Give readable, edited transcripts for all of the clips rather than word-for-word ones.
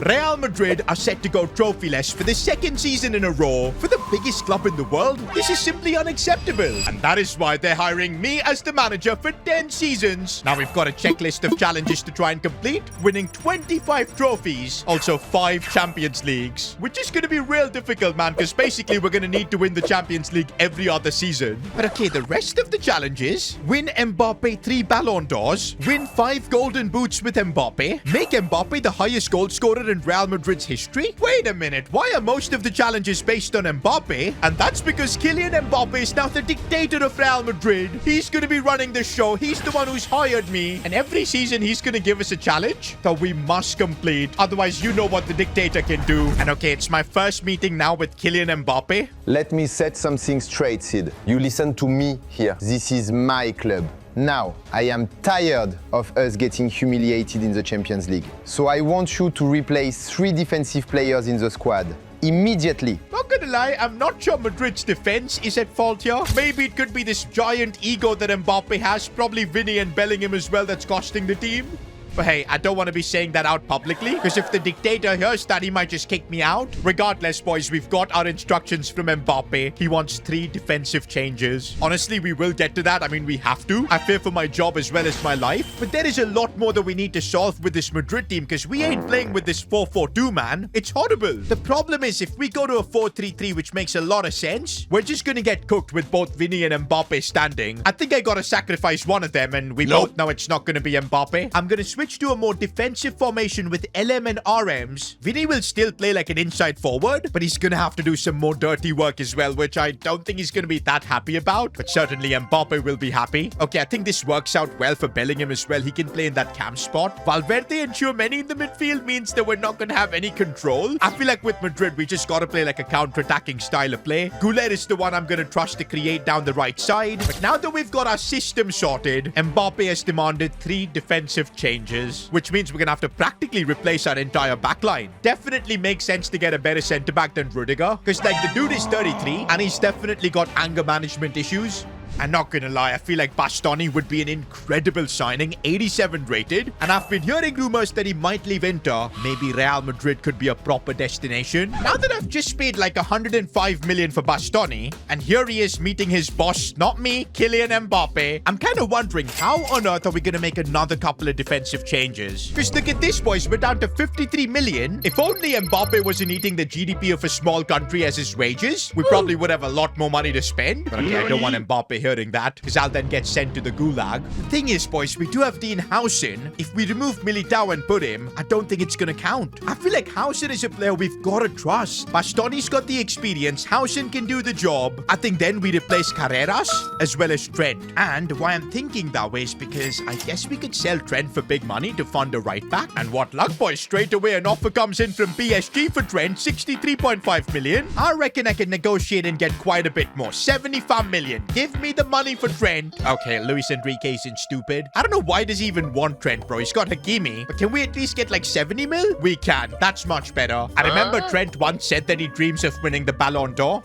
Real Madrid are set to go trophyless for the second season in a row. For the biggest club in the world, this is simply unacceptable. And that is why they're hiring me as the manager for 10 seasons. Now we've got a checklist of challenges to try and complete, winning 25 trophies, also 5 Champions Leagues, which is going to be real difficult, man, because basically we're going to need to win the Champions League every other season. But okay, the rest of the challenges: win Mbappe 3 Ballon d'Ors, win 5 Golden Boots with Mbappe, make Mbappe the highest goal scorer in Real Madrid's history. Wait a minute, why are most of the challenges based on Mbappe? And that's because Kylian Mbappe is now the dictator of Real Madrid. He's going to be running the show. He's the one who's hired me. And every season he's going to give us a challenge that we must complete. Otherwise, you know what the dictator can do. And okay, it's my first meeting now with Kylian Mbappe. Let me set something straight, Sid. You listen to me here. This is my club. Now, I am tired of us getting humiliated in the Champions League. So I want you to replace 3 defensive players in the squad. Immediately. Not gonna lie, I'm not sure Madrid's defense is at fault here. Maybe it could be this giant ego that Mbappe has. Probably Vinny and Bellingham as well that's costing the team. But hey, I don't want to be saying that out publicly, because if the dictator hears that, he might just kick me out. Regardless, boys, we've got our instructions from Mbappe. He wants 3 defensive changes. Honestly, we will get to that. I mean, we have to. I fear for my job as well as my life. But there is a lot more that we need to solve with this Madrid team, because we ain't playing with this 4-4-2, man. It's horrible. The problem is, if we go to a 4-3-3, which makes a lot of sense, we're just going to get cooked with both Vinny and Mbappe standing. I think I got to sacrifice one of them, and we both know it's not going to be Mbappe. I'm going to switch to a more defensive formation with LM and RMs. Vinny will still play like an inside forward, but he's gonna have to do some more dirty work as well, which I don't think he's gonna be that happy about, but certainly Mbappe will be happy. Okay, I think this works out well for Bellingham as well. He can play in that cam spot. Valverde and Tchouaméni in the midfield means that we're not gonna have any control. I feel like with Madrid, we just gotta play like a counter-attacking style of play. Goulet is the one I'm gonna trust to create down the right side. But now that we've got our system sorted, Mbappe has demanded 3 defensive changes, which means we're gonna have to practically replace our entire backline. Definitely makes sense to get a better center-back than Rudiger, because like the dude is 33 and he's definitely got anger management issues. I'm not gonna lie, I feel like Bastoni would be an incredible signing, 87 rated, and I've been hearing rumors that he might leave Inter. Maybe Real Madrid could be a proper destination. Now that I've just paid like 105 million for Bastoni, and here he is meeting his boss, not me, Kylian Mbappe, I'm kind of wondering, how on earth are we gonna make another couple of defensive changes? Because look at this, boys, we're down to 53 million. If only Mbappe wasn't eating the GDP of a small country as his wages, we probably would have a lot more money to spend. But okay, I don't want Mbappe hearing that, because I'll then get sent to the gulag. The thing is, boys, we do have Dean Howson. If we remove Militao and put him, I don't think it's gonna count. I feel like Howson is a player we've got to trust. Bastoni's got the experience. Howson can do the job. I think then we replace Carreras as well as Trent. And why I'm thinking that way is because I guess we could sell Trent for big money to fund a right back. And what luck, boys, straight away an offer comes in from PSG for Trent, 63.5 million. I reckon I can negotiate and get quite a bit more, 75 million. Give me the money for Trent. Okay, Luis Enrique isn't stupid. I don't know why does he even want Trent, bro. He's got Hakimi. But can we at least get like 70 mil? We can. That's much better. I remember Trent once said that he dreams of winning the Ballon d'Or.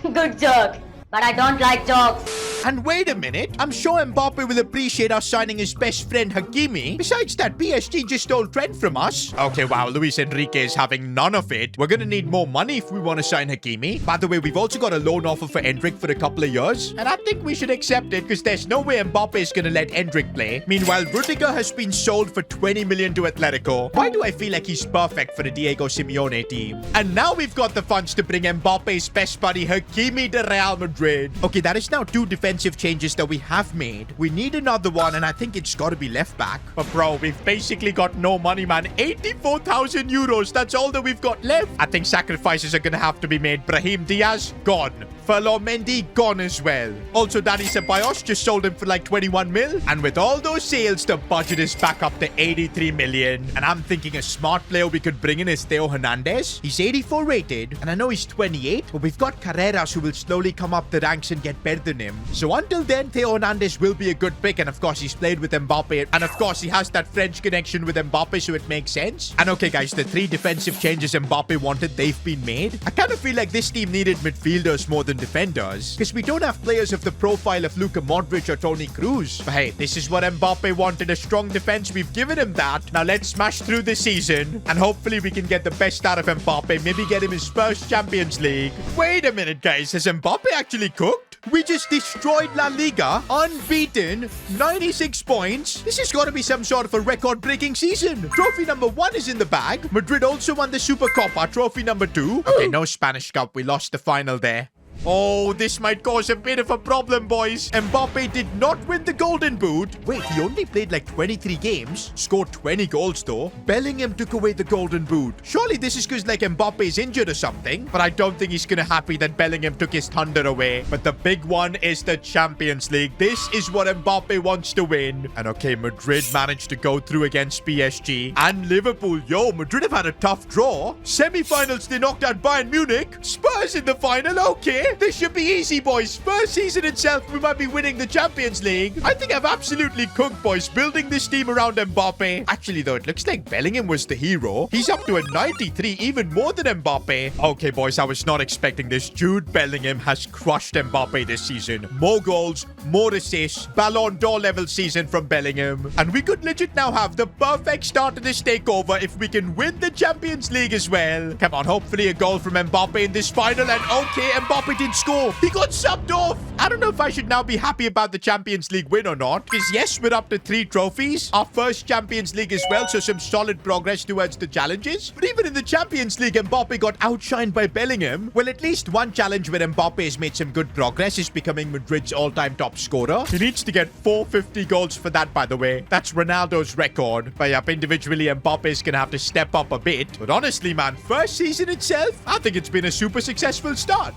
Good joke, but I don't like jokes. And wait a minute, I'm sure Mbappe will appreciate us signing his best friend Hakimi. Besides that, PSG just stole Trent from us. Okay, wow, Luis Enrique is having none of it. We're gonna need more money if we want to sign Hakimi. By the way, we've also got a loan offer for Endrick for a couple of years, and I think we should accept it, because there's no way Mbappe is gonna let Endrick play. Meanwhile, Rudiger has been sold for 20 million to Atletico. Why do I feel like he's perfect for the Diego Simeone team? And now we've got the funds to bring Mbappe's best buddy Hakimi to Real Madrid. Okay, that is now 2 defensive changes that we have made. We need another one, and I think it's got to be left back. But bro, we've basically got no money, man. 84,000 euros. That's all that we've got left. I think sacrifices are gonna have to be made. Brahim Diaz, gone. Ferland Mendy, gone as well. Also, Dani Ceballos just sold him for like 21 mil. And with all those sales, the budget is back up to 83 million. And I'm thinking a smart player we could bring in is Theo Hernandez. He's 84 rated, and I know he's 28, but we've got Carreras who will slowly come up the ranks and get better than him. So until then, Theo Hernandez will be a good pick. And of course, he's played with Mbappe. And of course, he has that French connection with Mbappe, so it makes sense. And okay, guys, the 3 defensive changes Mbappe wanted, they've been made. I kind of feel like this team needed midfielders more than than defenders, because we don't have players of the profile of Luka Modric or Toni Kroos. But hey, this is what Mbappe wanted, a strong defense. We've given him that. Now let's smash through this season, and hopefully we can get the best out of Mbappe, maybe get him his first Champions League. Wait a minute, guys. Has Mbappe actually cooked? We just destroyed La Liga, unbeaten, 96 points. This has got to be some sort of a record-breaking season. Trophy number 1 is in the bag. Madrid also won the Super Copa, trophy number 2. Okay, no Spanish Cup. We lost the final there. Oh, this might cause a bit of a problem, boys. Mbappe did not win the Golden Boot. Wait, he only played like 23 games. Scored 20 goals, though. Bellingham took away the Golden Boot. Surely this is because like Mbappe is injured or something. But I don't think he's gonna happy that Bellingham took his thunder away. But the big one is the Champions League. This is what Mbappe wants to win. And okay, Madrid managed to go through against PSG. And Liverpool. Yo, Madrid have had a tough draw. Semi-finals, they knocked out Bayern Munich. Spurs in the final. Okay. This should be easy, boys. First season itself, we might be winning the Champions League. I think I've absolutely cooked, boys, building this team around Mbappe. Actually, though, it looks like Bellingham was the hero. He's up to a 93, even more than Mbappe. Okay, boys, I was not expecting this. Jude Bellingham has crushed Mbappe this season. More goals, more assists, Ballon d'Or level season from Bellingham. And we could legit now have the perfect start to this takeover if we can win the Champions League as well. Come on, hopefully a goal from Mbappe in this final. And okay, Mbappe did score. He got subbed off. I don't know if I should now be happy about the Champions League win or not. Because yes, we're up to 3 trophies. Our first Champions League as well, so some solid progress towards the challenges. But even in the Champions League, Mbappe got outshined by Bellingham. Well, at least one challenge where Mbappe has made some good progress is becoming Madrid's all-time top scorer. He needs to get 450 goals for that, by the way. That's Ronaldo's record. But yep, individually, Mbappe is going to have to step up a bit. But honestly, man, first season itself, I think it's been a super successful start.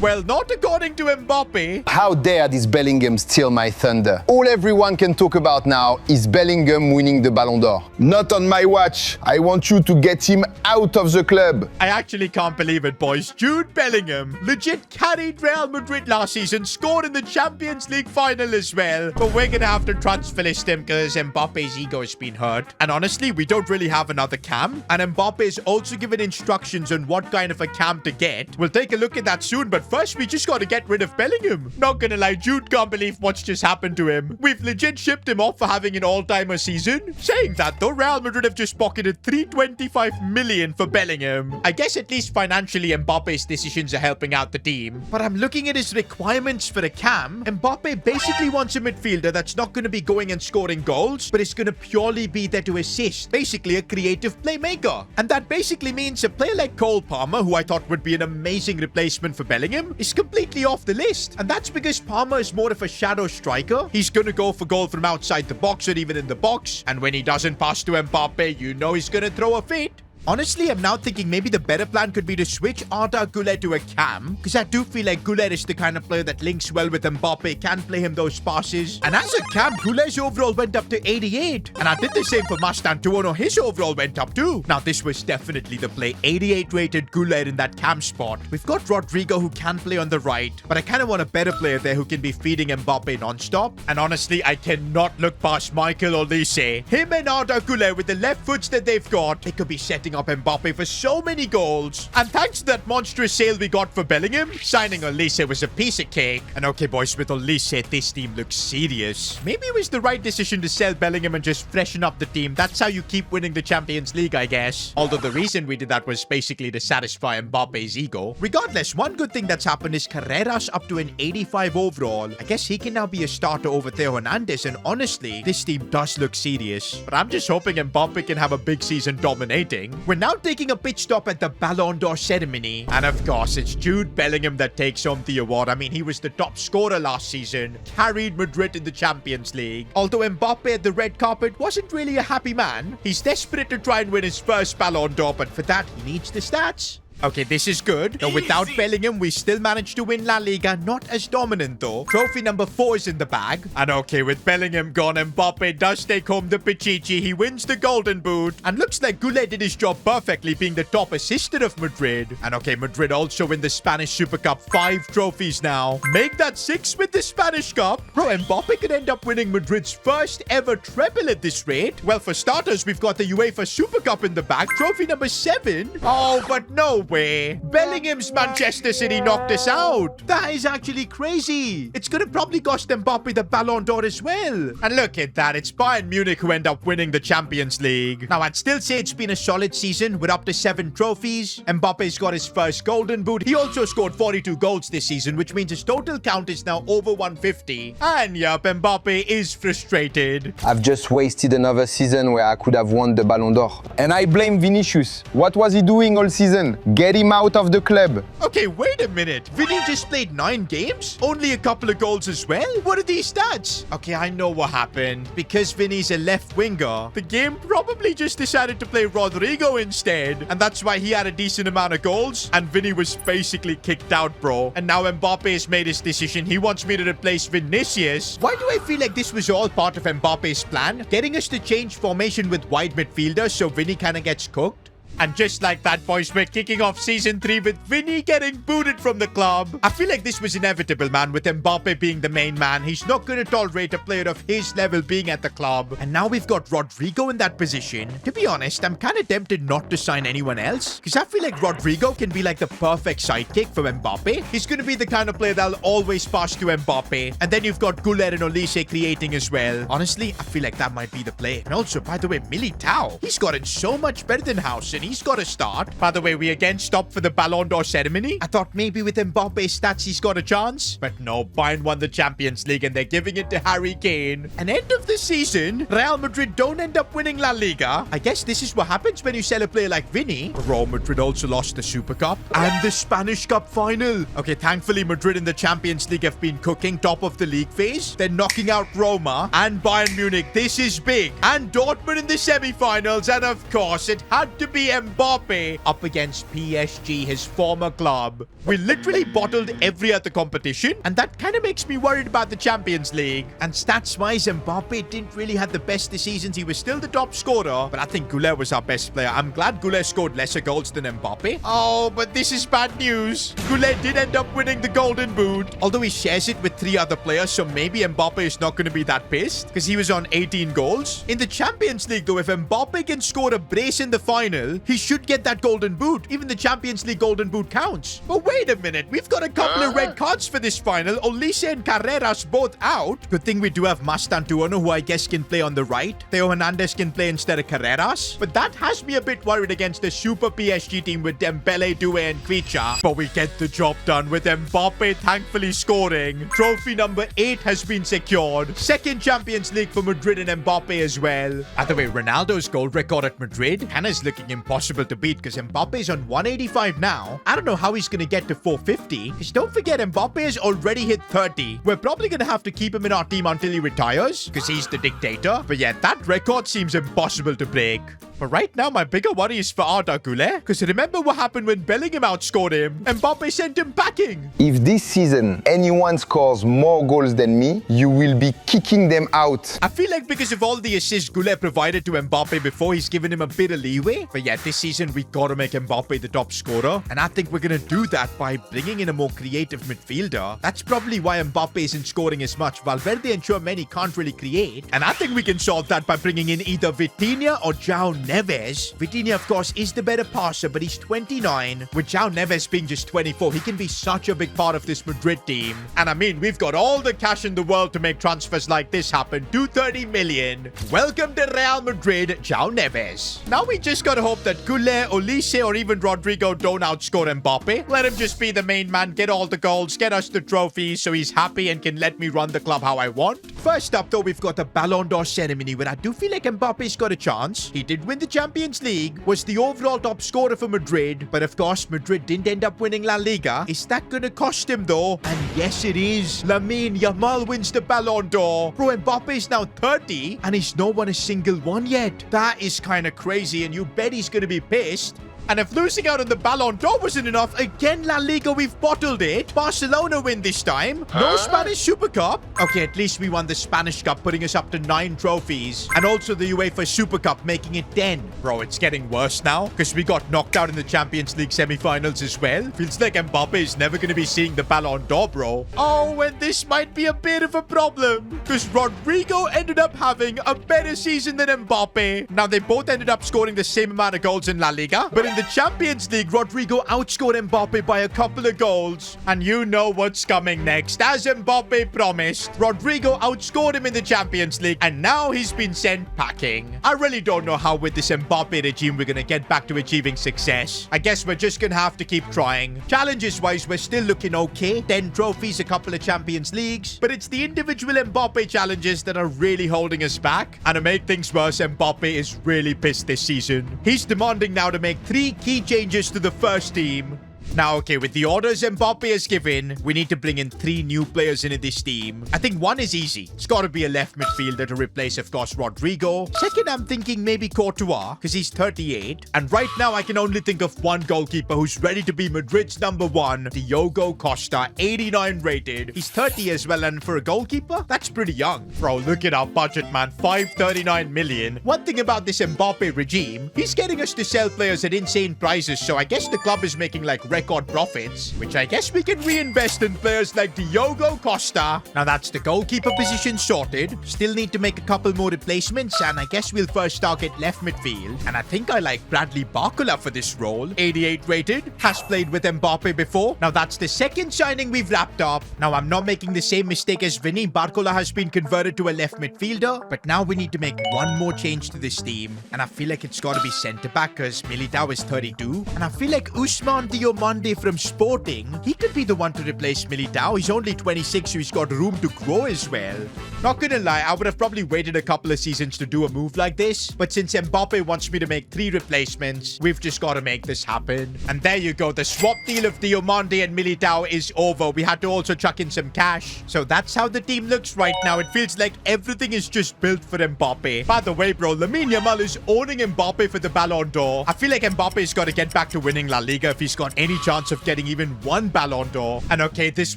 Well, not according to Mbappe. How dare this Bellingham steal my thunder? All everyone can talk about now is Bellingham winning the Ballon d'Or. Not on my watch. I want you to get him out of the club. I actually can't believe it, boys. Jude Bellingham legit carried Real Madrid last season, scored in the Champions League final as well. But we're going to have to transfer list him because Mbappe's ego has been hurt. And honestly, we don't really have another cam. And Mbappe is also given instructions on what kind of a cam to get. We'll take a look at that soon, but first, we just got to get rid of Bellingham. Not gonna lie, Jude can't believe what's just happened to him. We've legit shipped him off for having an all-timer season. Saying that, though, Real Madrid have just pocketed 325 million for Bellingham. I guess at least financially, Mbappe's decisions are helping out the team. But I'm looking at his requirements for a cam. Mbappe basically wants a midfielder that's not going to be going and scoring goals, but it's going to purely be there to assist. Basically, a creative playmaker. And that basically means a player like Cole Palmer, who I thought would be an amazing replacement for Bellingham, is completely off the list. And that's because Palmer is more of a shadow striker. He's gonna go for goal from outside the box or even in the box. And when he doesn't pass to Mbappe, you know he's gonna throw a fit. Honestly, I'm now thinking maybe the better plan could be to switch Arda Güler to a cam, because I do feel like Güler is the kind of player that links well with Mbappe, can play him those passes. And as a cam, Güler's overall went up to 88. And I did the same for Mastantuono, his overall went up too. Now, this was definitely the play. 88 rated Güler in that cam spot. We've got Rodrigo who can play on the right, but I kind of want a better player there who can be feeding Mbappe non-stop. And honestly, I cannot look past Michael Olise. Him and Arda Güler with the left foots that they've got, they could be setting up Mbappe for so many goals. And thanks to that monstrous sale we got for Bellingham, signing Olise was a piece of cake. And okay, boys, with Olise, this team looks serious. Maybe it was the right decision to sell Bellingham and just freshen up the team. That's how you keep winning the Champions League, I guess. Although the reason we did that was basically to satisfy Mbappe's ego. Regardless, one good thing that's happened is Carreras up to an 85 overall. I guess he can now be a starter over Theo Hernandez. And honestly, this team does look serious. But I'm just hoping Mbappe can have a big season dominating. We're now taking a pit stop at the Ballon d'Or ceremony. And of course, it's Jude Bellingham that takes home the award. I mean, he was the top scorer last season, carried Madrid in the Champions League. Although Mbappe at the red carpet wasn't really a happy man. He's desperate to try and win his first Ballon d'Or, but for that, he needs the stats. Okay, this is good. Though without Bellingham, we still managed to win La Liga. Not as dominant, though. Trophy number 4 is in the bag. And okay, with Bellingham gone, Mbappe does take home the Pichichi. He wins the Golden Boot. And looks like Güler did his job perfectly, being the top assister of Madrid. And okay, Madrid also win the Spanish Super Cup. 5 trophies now. Make that 6 with the Spanish Cup. Bro, Mbappe could end up winning Madrid's first ever treble at this rate. Well, for starters, we've got the UEFA Super Cup in the bag. Trophy number 7. Oh, but no. way. Bellingham's Manchester City knocked us out. That is actually crazy. It's going to probably cost Mbappe the Ballon d'Or as well. And look at that. It's Bayern Munich who end up winning the Champions League. Now, I'd still say it's been a solid season with up to 7 trophies. Mbappe's got his first golden boot. He also scored 42 goals this season, which means his total count is now over 150. And yep, Mbappe is frustrated. I've just wasted another season where I could have won the Ballon d'Or. And I blame Vinicius. What was he doing all season? Get him out of the club. Okay, wait a minute. Vinny just played 9 games? Only a couple of goals as well? What are these stats? Okay, I know what happened. Because Vinny's a left winger, the game probably just decided to play Rodrigo instead. And that's why he had a decent amount of goals. And Vinny was basically kicked out, bro. And now Mbappe has made his decision. He wants me to replace Vinicius. Why do I feel like this was all part of Mbappe's plan? Getting us to change formation with wide midfielders so Vinny kind of gets cooked? And just like that, boys, we're kicking off Season 3 with Vinny getting booted from the club. I feel like this was inevitable, man, with Mbappe being the main man. He's not going to tolerate a player of his level being at the club. And now we've got Rodrigo in that position. To be honest, I'm kind of tempted not to sign anyone else, because I feel like Rodrigo can be like the perfect sidekick for Mbappe. He's going to be the kind of player that'll always pass to Mbappe. And then you've got Gullet and Olise creating as well. Honestly, I feel like that might be the play. And also, by the way, Militao, he's gotten so much better than House, and he's got a start. By the way, we again stopped for the Ballon d'Or ceremony. I thought maybe with Mbappe's stats he's got a chance. But no, Bayern won the Champions League and they're giving it to Harry Kane. And end of the season, Real Madrid don't end up winning La Liga. I guess this is what happens when you sell a player like Vinny. Real Madrid also lost the Super Cup and the Spanish Cup final. Okay, thankfully Madrid in the Champions League have been cooking top of the league phase. They're knocking out Roma and Bayern Munich. This is big. And Dortmund in the semi-finals. And of course, it had to be Mbappe up against PSG, his former club. We literally bottled every other competition, and that kind of makes me worried about the Champions League. And stats-wise, Mbappe didn't really have the best this season. He was still the top scorer, but I think Gullet was our best player. I'm glad Gullet scored lesser goals than Mbappe. Oh, but this is bad news. Gullet did end up winning the Golden Boot, although he shares it with 3 other players, so maybe Mbappe is not going to be that pissed, because he was on 18 goals. In the Champions League, though, if Mbappe can score a brace in the final, he should get that Golden Boot. Even the Champions League Golden Boot counts. But wait a minute, we've got a couple of red cards for this final. Olise and Carreras both out. Good thing we do have Mastantuono, who I guess can play on the right. Theo Hernandez can play instead of Carreras. But that has me a bit worried against the super PSG team with Dembele, Doué, and Kvicha. But we get the job done with Mbappe thankfully scoring. Trophy number 8 has been secured. Second Champions League for Madrid and Mbappe as well. By the way, Ronaldo's goal record at Madrid kind of is looking impossible to beat, because Mbappe's on 185 now. I don't know how he's going to get to 450, because don't forget, Mbappe has already hit 30. We're probably going to have to keep him in our team until he retires, because he's the dictator. But yeah, that record seems impossible to break. But right now, my bigger worry is for Arda Güler, because remember what happened when Bellingham outscored him? Mbappe sent him packing. If this season anyone scores more goals than me, you will be kicking them out. I feel like because of all the assists Güler provided to Mbappe before, he's given him a bit of leeway. But yeah, this season we gotta make Mbappe the top scorer, and I think we're gonna do that by bringing in a more creative midfielder. That's probably why Mbappe isn't scoring as much. Valverde and Tchouaméni can't really create, and I think we can solve that by bringing in either Vitinha or João Neves. Vitinha, of course, is the better passer, but he's 29. With João Neves being just 24, he can be such a big part of this Madrid team. And I mean, we've got all the cash in the world to make transfers like this happen. 230 million. Welcome to Real Madrid, João Neves. Now we just gotta hope that Gullet, Olise, or even Rodrigo don't outscore Mbappe. Let him just be the main man, get all the goals, get us the trophies, so he's happy and can let me run the club how I want. First up, though, we've got the Ballon d'Or ceremony, where I do feel like Mbappe's got a chance. He did win the Champions League, was the overall top scorer for Madrid, but of course, Madrid didn't end up winning La Liga. Is that gonna cost him, though? And yes, it is. Lamine Yamal wins the Ballon d'Or. Bro, Mbappe's now 30, and he's not won a single one yet. That is kind of crazy, and you bet he's gonna be pissed. And if losing out on the Ballon d'Or wasn't enough, again, La Liga, we've bottled it. Barcelona win this time. No Spanish Super Cup. Okay, at least we won the Spanish Cup, putting us up to 9 trophies. And also the UEFA Super Cup, making it 10. Bro, it's getting worse now, because we got knocked out in the Champions League semi-finals as well. Feels like Mbappe is never going to be seeing the Ballon d'Or, bro. Oh, and this might be a bit of a problem, because Rodrigo ended up having a better season than Mbappe. Now, they both ended up scoring the same amount of goals in La Liga, but in the the Champions League, Rodrigo outscored Mbappe by a couple of goals. And you know what's coming next. As Mbappe promised, Rodrigo outscored him in the Champions League, and now he's been sent packing. I really don't know how with this Mbappe regime we're gonna get back to achieving success. I guess we're just gonna have to keep trying. Challenges-wise, we're still looking okay. 10 trophies, a couple of Champions Leagues. But it's the individual Mbappe challenges that are really holding us back. And to make things worse, Mbappe is really pissed this season. He's demanding now to make 3 key changes to the first team. Now, okay, with the orders Mbappe has given, we need to bring in 3 new players into this team. I think 1 is easy. It's got to be a left midfielder to replace, of course, Rodrigo. Second, I'm thinking maybe Courtois, because he's 38. And right now, I can only think of 1 goalkeeper who's ready to be Madrid's number 1, Diogo Costa, 89 rated. He's 30 as well, and for a goalkeeper, that's pretty young. Bro, look at our budget, man. 539 million. One thing about this Mbappe regime, he's getting us to sell players at insane prices, so I guess the club is making like record profits, which I guess we can reinvest in players like Diogo Costa. Now that's the goalkeeper position sorted. Still need to make a couple more replacements, and I guess we'll first target left midfield. And I think I like Bradley Barcola for this role. 88 rated, has played with Mbappe before. Now that's the second signing we've wrapped up. Now I'm not making the same mistake as Vinny. Barcola has been converted to a left midfielder, but now we need to make 1 more change to this team. And I feel like it's got to be centre back because Militao is 32. And I feel like Ousmane Diomande from Sporting, he could be the one to replace Militao. He's only 26, so he's got room to grow as well. Not gonna lie, I would have probably waited a couple of seasons to do a move like this, but since Mbappe wants me to make 3 replacements, we've just got to make this happen. And there you go, the swap deal of Diomande and Militao is over. We had to also chuck in some cash. So that's how the team looks right now. It feels like everything is just built for Mbappe. By the way, bro, Lamine Yamal is owning Mbappe for the Ballon d'Or. I feel like Mbappe's got to get back to winning La Liga if he's got any chance of getting even 1 Ballon d'Or. And okay, this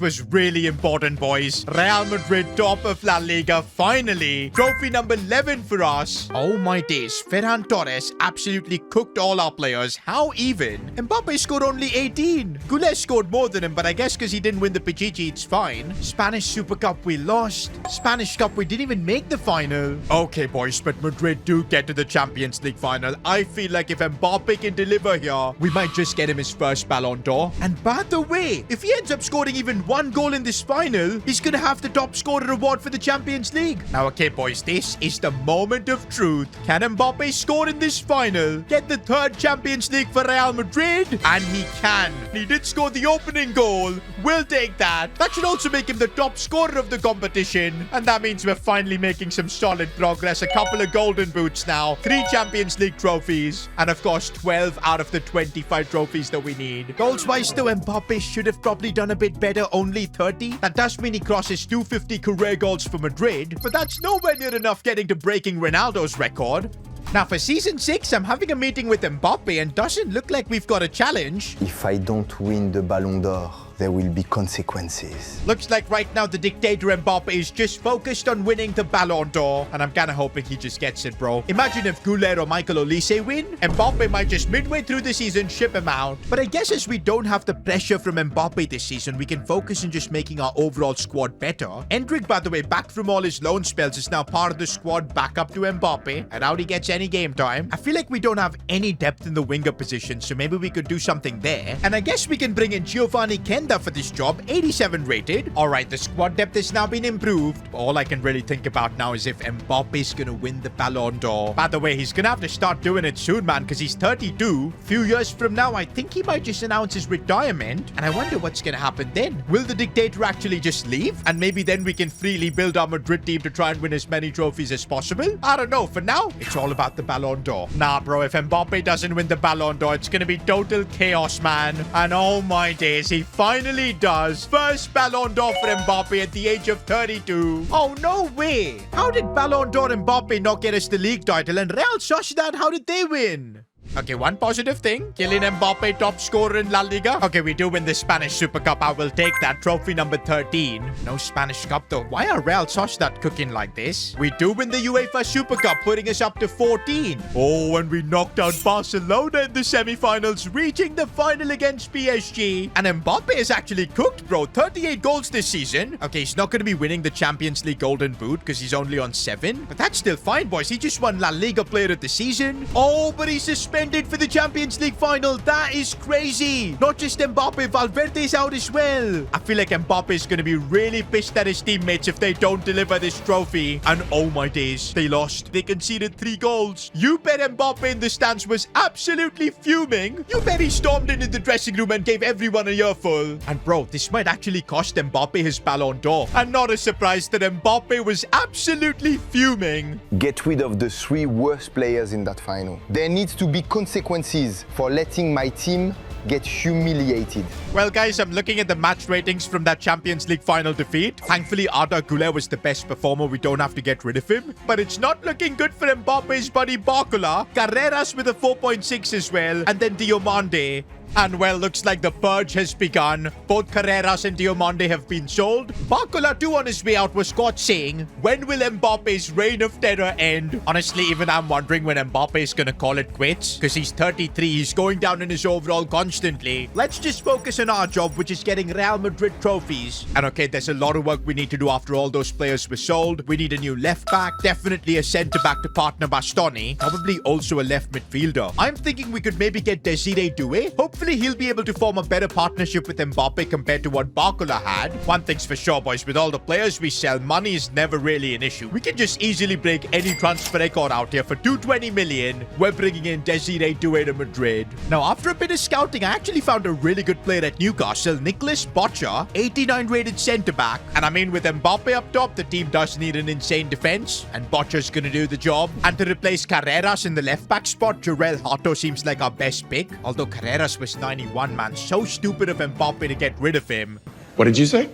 was really important, boys. Real Madrid top of La Liga, finally. Trophy number 11 for us. Oh my days, Ferran Torres absolutely cooked all our players. How even? Mbappe scored only 18. Goulet scored more than him, but I guess because he didn't win the Pichichi, it's fine. Spanish Super Cup, we lost. Spanish Cup, we didn't even make the final. Okay, boys, but Madrid do get to the Champions League final. I feel like if Mbappe can deliver here, we might just get him his first Ballon d'Or. And by the way, if he ends up scoring even 1 goal in this final, he's gonna have the top scorer award for the Champions League. Now, okay, boys, this is the moment of truth. Can Mbappe score in this final? Get the 3rd Champions League for Real Madrid? And he can. He did score the opening goal. We'll take that. That should also make him the top scorer of the competition. And that means we're finally making some solid progress. A couple of golden boots now. 3 Champions League trophies. And of course, 12 out of the 25 trophies that we need. Goals-wise, though, Mbappe should have probably done a bit better. Only 30. That does mean he crosses 250 career goals for Madrid. But that's nowhere near enough getting to breaking Ronaldo's record. Now, for Season 6, I'm having a meeting with Mbappe and doesn't look like we've got a challenge. If I don't win the Ballon d'Or, there will be consequences. Looks like right now the dictator Mbappe is just focused on winning the Ballon d'Or. And I'm kind of hoping he just gets it, bro. Imagine if Goulet or Michael Olise win. Mbappe might just midway through the season ship him out. But I guess as we don't have the pressure from Mbappe this season, we can focus on just making our overall squad better. Endrick, by the way, back from all his loan spells, is now part of the squad back up to Mbappe. And out he gets any game time. I feel like we don't have any depth in the winger position, so maybe we could do something there. And I guess we can bring in Giovanni Kenda for this job, 87 rated. Alright, the squad depth has now been improved. All I can really think about now is if Mbappe's gonna win the Ballon d'Or. By the way, he's gonna have to start doing it soon, man, because he's 32. Few years from now, I think he might just announce his retirement. And I wonder what's gonna happen then. Will the dictator actually just leave? And maybe then we can freely build our Madrid team to try and win as many trophies as possible? I don't know. For now, it's all about the Ballon d'Or. Nah, bro, if Mbappe doesn't win the Ballon d'Or, it's gonna be total chaos, man. And oh my days, he finally does. First Ballon d'Or for Mbappe at the age of 32. Oh, no way. How did Ballon d'Or Mbappe not get us the league title? And Real Sociedad, how did they win? Okay, one positive thing. Kylian Mbappe, top scorer in La Liga. Okay, we do win the Spanish Super Cup. I will take that. Trophy number 13. No Spanish Cup, though. Why are Real Sociedad cooking like this? We do win the UEFA Super Cup, putting us up to 14. Oh, and we knocked out Barcelona in the semi-finals, reaching the final against PSG. And Mbappe is actually cooked, bro. 38 goals this season. Okay, he's not going to be winning the Champions League Golden Boot because he's only on 7. But that's still fine, boys. He just won La Liga Player of the Season. Oh, but he's a suspended for the Champions League final. That is crazy. Not just Mbappe, Valverde's out as well. I feel like Mbappe is going to be really pissed at his teammates if they don't deliver this trophy. And oh my days, they lost. They conceded 3 goals. You bet Mbappe in the stands was absolutely fuming. You bet he stormed into the dressing room and gave everyone a earful. And bro, this might actually cost Mbappe his Ballon d'Or. And not a surprise that Mbappe was absolutely fuming. Get rid of the 3 worst players in that final. There needs to be consequences for letting my team get humiliated. Well, guys, I'm looking at the match ratings from that Champions League final defeat. Thankfully, Arda Güler was the best performer. We don't have to get rid of him. But it's not looking good for Mbappe's buddy Barcola. Carreras with a 4.6 as well. And then Diomande. And well, looks like the purge has begun. Both Carreras and Diomande have been sold. Barcola too on his way out was caught saying, when will Mbappe's reign of terror end? Honestly, even I'm wondering when Mbappe is gonna call it quits. Because he's 33, he's going down in his overall constantly. Let's just focus on our job, which is getting Real Madrid trophies. And okay, there's a lot of work we need to do after all those players were sold. We need a new left back, definitely a centre back to partner Bastoni, probably also a left midfielder. I'm thinking we could maybe get Desiree Doué. Hopefully he'll be able to form a better partnership with Mbappe compared to what Barcola had. One thing's for sure, boys, with all the players we sell, money is never really an issue. We can just easily break any transfer record out here. For 220 million, we're bringing in Desiree Doué to Madrid. Now, after a bit of scouting, I actually found a really good player at Newcastle, Nicholas Botcher, 89 rated centre-back. And I mean, with Mbappe up top, the team does need an insane defense, and Botcher's gonna do the job. And to replace Carreras in the left-back spot, Jorel Hato seems like our best pick, although Carreras was 91, man. So stupid of Mbappe to get rid of him. What did you say?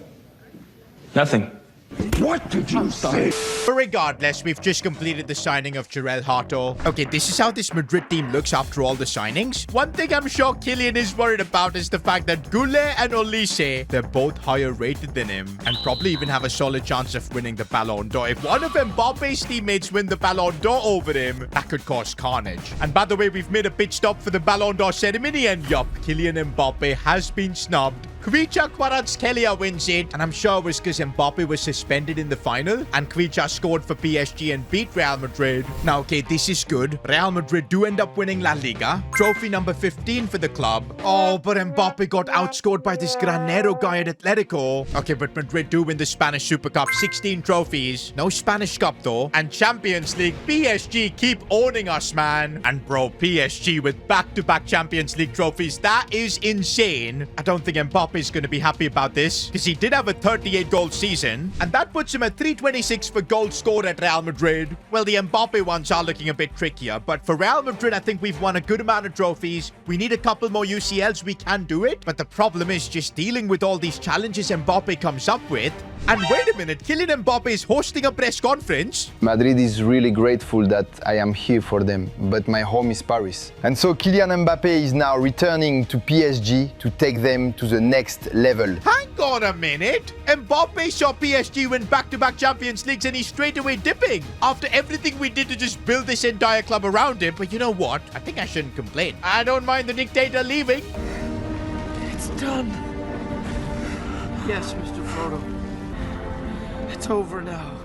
Nothing. What did you say? But regardless, we've just completed the signing of Jorel Hato. Okay, this is how this Madrid team looks after all the signings. One thing I'm sure Kylian is worried about is the fact that Güler and Olise, they're both higher rated than him and probably even have a solid chance of winning the Ballon d'Or. If one of Mbappe's teammates win the Ballon d'Or over him, that could cause carnage. And by the way, we've made a pit stop for the Ballon d'Or ceremony, and yup, Kylian Mbappe has been snubbed. Kvicha Kvaratskhelia wins it, and I'm sure it was because Mbappe was suspended in the final, and Kvicha scored for PSG and beat Real Madrid. Now, okay, this is good. Real Madrid do end up winning La Liga. Trophy number 15 for the club. Oh, but Mbappe got outscored by this Granero guy at Atletico. Okay, but Madrid do win the Spanish Super Cup, 16 trophies. No Spanish Cup, though. And Champions League, PSG keep owning us, man. And bro, PSG with back-to-back Champions League trophies, that is insane. I don't think Mbappe is going to be happy about this, because he did have a 38-goal season, and that puts him at 326 for goals scored at Real Madrid. Well, the Mbappe ones are looking a bit trickier, but for Real Madrid, I think we've won a good amount of trophies. We need a couple more UCLs. We can do it, but the problem is just dealing with all these challenges Mbappe comes up with. And wait a minute, Kylian Mbappe is hosting a press conference. Madrid is really grateful that I am here for them, but my home is Paris. And so Kylian Mbappe is now returning to PSG to take them to the next level. Hang on a minute. Mbappe saw PSG win back-to-back Champions Leagues and he's straight away dipping after everything we did to just build this entire club around him. But you know what? I think I shouldn't complain. I don't mind the dictator leaving. It's done. Yes, Mr. Frodo. It's over now.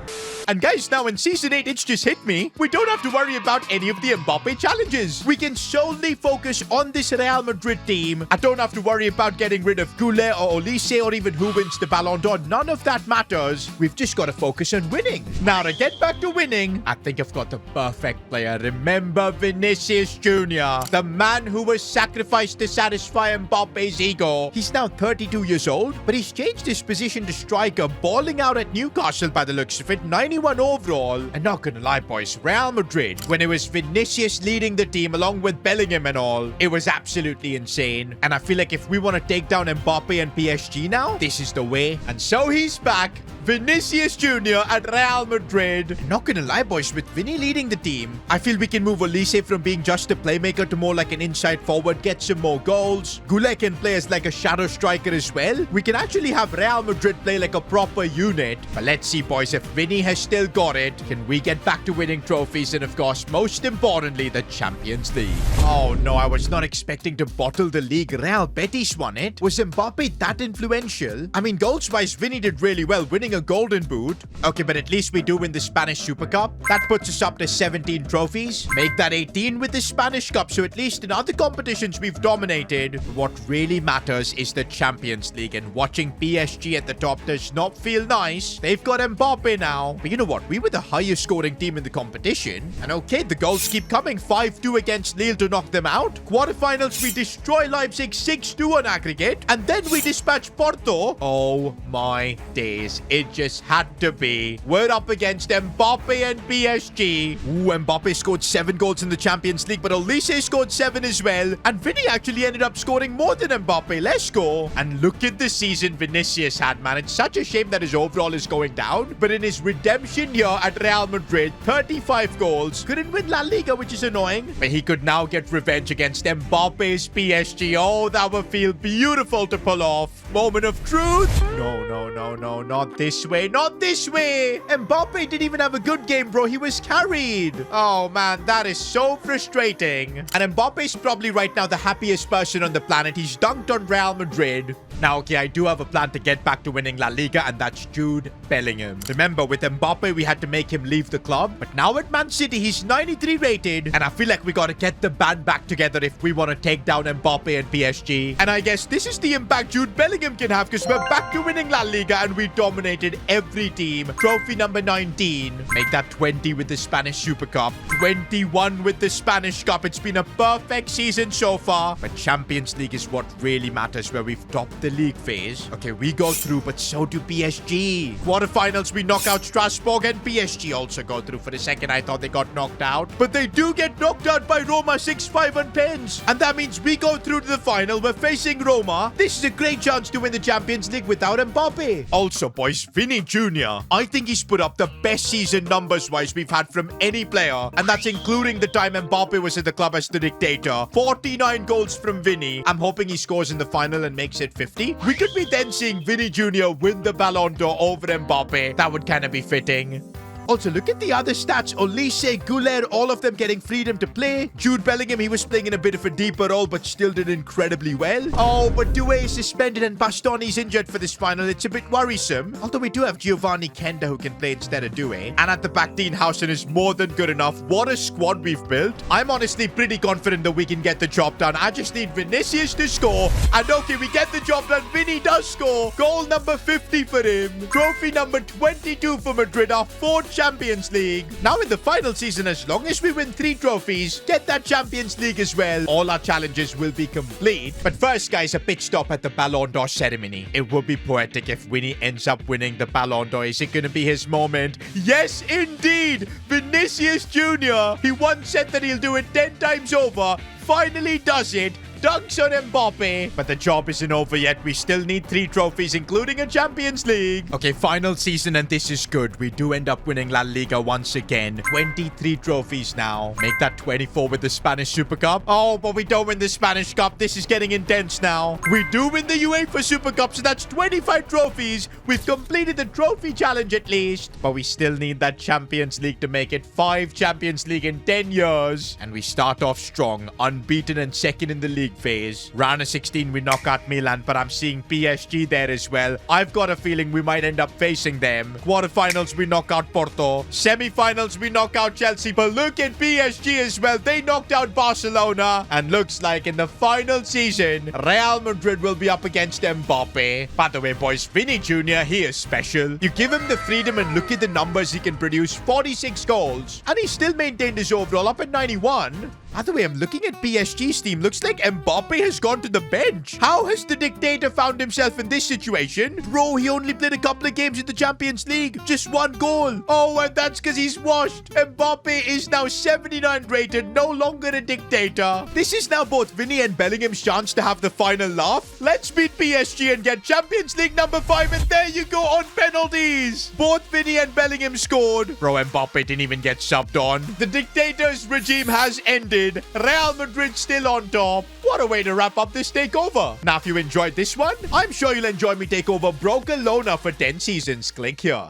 And guys, now in Season 8, it's just hit me. We don't have to worry about any of the Mbappe challenges. We can solely focus on this Real Madrid team. I don't have to worry about getting rid of Güler or Olise or even who wins the Ballon d'Or. None of that matters. We've just got to focus on winning. Now, to get back to winning, I think I've got the perfect player. Remember Vinicius Jr., the man who was sacrificed to satisfy Mbappe's ego. He's now 32 years old, but he's changed his position to striker, balling out at Newcastle by the looks of it. 91 overall. And not gonna lie, boys, Real Madrid, when it was Vinicius leading the team along with Bellingham and all, it was absolutely insane. And I feel like if we want to take down Mbappe and PSG now, this is the way. And so he's back. Vinicius Jr. at Real Madrid. And not gonna lie, boys, with Vinny leading the team, I feel we can move Olise from being just a playmaker to more like an inside forward, get some more goals. Güler can play as like a shadow striker as well. We can actually have Real Madrid play like a proper unit. But let's see, boys, if Vinny has still got it, can we get back to winning trophies and, of course, most importantly, the Champions League. Oh no, I was not expecting to bottle the league. Real Betis won it. Was Mbappe that influential? I mean, goals-wise, Vinny did really well, winning a golden boot. Okay, but at least we do win the Spanish Super Cup. That puts us up to 17 trophies. Make that 18 with the Spanish Cup. So at least in other competitions we've dominated. What really matters is the Champions League. And watching PSG at the top does not feel nice. They've got Mbappe now. But you know what? We were the highest scoring team in the competition. And okay, the goals keep coming. 5-2 against Lille to knock them out. Quarterfinals, we destroy Leipzig 6-2 on aggregate. And then we dispatch Porto. Oh my days. It just had to be. We're up against Mbappe and PSG. Ooh, Mbappe scored 7 goals in the Champions League, but Olise scored 7 as well. And Vinny actually ended up scoring more than Mbappe. Let's go. And look at the season Vinicius had, man. It's such a shame that his overall is going down. But in his redemption year at Real Madrid, 35 goals. Couldn't win La Liga, which is annoying. But he could now get revenge against Mbappe's PSG. Oh, that would feel beautiful to pull off. Moment of truth. No, not this way. Not this way. Mbappe didn't even have a good game, bro. He was carried. Oh, man, that is so frustrating. And Mbappe's probably right now the happiest person on the planet. He's dunked on Real Madrid. Now, okay, I do have a plan to get back to winning La Liga, and that's Jude Bellingham. Remember, with Mbappe, we had to make him leave the club. But now at Man City, he's 93 rated. And I feel like we got to get the band back together if we want to take down Mbappe and PSG. And I guess this is the impact Jude Bellingham can have, because we're back to winning La Liga, and we dominated every team. Trophy number 19. Make that 20 with the Spanish Super Cup. 21 with the Spanish Cup. It's been a perfect season so far. But Champions League is what really matters, where we've topped the league phase. Okay, we go through, but so do PSG. Quarterfinals, we knock out Strasbourg, and PSG also go through. For a second, I thought they got knocked out. But they do get knocked out by Roma 6-5 on pens. And that means we go through to the final. We're facing Roma. This is a great chance to win the Champions League without Mbappe. Also, boys, Vinny Jr. I think he's put up the best season numbers-wise we've had from any player. And that's including the time Mbappe was at the club as the dictator. 49 goals from Vinny. I'm hoping he scores in the final and makes it 50. We could be then seeing Vinny Jr. win the Ballon d'Or over Mbappe. That would kind of be fitting. Also, look at the other stats. Olise, Güler, all of them getting freedom to play. Jude Bellingham, he was playing in a bit of a deeper role, but still did incredibly well. Oh, but Doué is suspended and Bastoni's injured for this final. It's a bit worrisome. Although we do have Giovanni Kenda who can play instead of Doué. And at the back, Dean Housen is more than good enough. What a squad we've built. I'm honestly pretty confident that we can get the job done. I just need Vinicius to score. And okay, we get the job done. Vinny does score. Goal number 50 for him. Trophy number 22 for Madrid. Our 4th Champions League. Now in the final season, as long as we win 3 trophies, get that Champions League as well, all our challenges will be complete. But first, guys, a pit stop at the Ballon d'Or ceremony. It would be poetic if Winnie ends up winning the Ballon d'Or. Is it going to be his moment? Yes, indeed! Vinicius Jr. He once said that he'll do it 10 times over. Finally does it. Dunks on Mbappe. But the job isn't over yet. We still need 3 trophies, including a Champions League. Okay, final season, and this is good. We do end up winning La Liga once again. 23 trophies now. Make that 24 with the Spanish Super Cup. Oh, but we don't win the Spanish Cup. This is getting intense now. We do win the UEFA Super Cup, so that's 25 trophies. We've completed the trophy challenge at least. But we still need that Champions League to make it 5 Champions League in 10 years. And we start off strong, unbeaten and second in the league phase. Round of 16, we knock out Milan, but I'm seeing PSG there as well. I've got a feeling we might end up facing them. Quarterfinals, we knock out Porto. Semi-finals, we knock out Chelsea. But look at PSG as well. They knocked out Barcelona. And looks like in the final season, Real Madrid will be up against Mbappe. By the way, boys, Vinny Jr., he is special. You give him the freedom and look at the numbers he can produce. 46 goals. And he still maintained his overall up at 91. By the way, I'm looking at PSG's team. Looks like Mbappe has gone to the bench. How has the dictator found himself in this situation? Bro, he only played a couple of games in the Champions League. Just 1 goal. Oh, and that's because he's washed. Mbappe is now 79 rated, no longer a dictator. This is now both Vinny and Bellingham's chance to have the final laugh. Let's beat PSG and get Champions League number 5, and there you go on penalties. Both Vinny and Bellingham scored. Bro, Mbappe didn't even get subbed on. The dictator's regime has ended. Real Madrid still on top. What a way to wrap up this takeover. Now, if you enjoyed this one, I'm sure you'll enjoy me take over Barcelona for 10 seasons. Click here.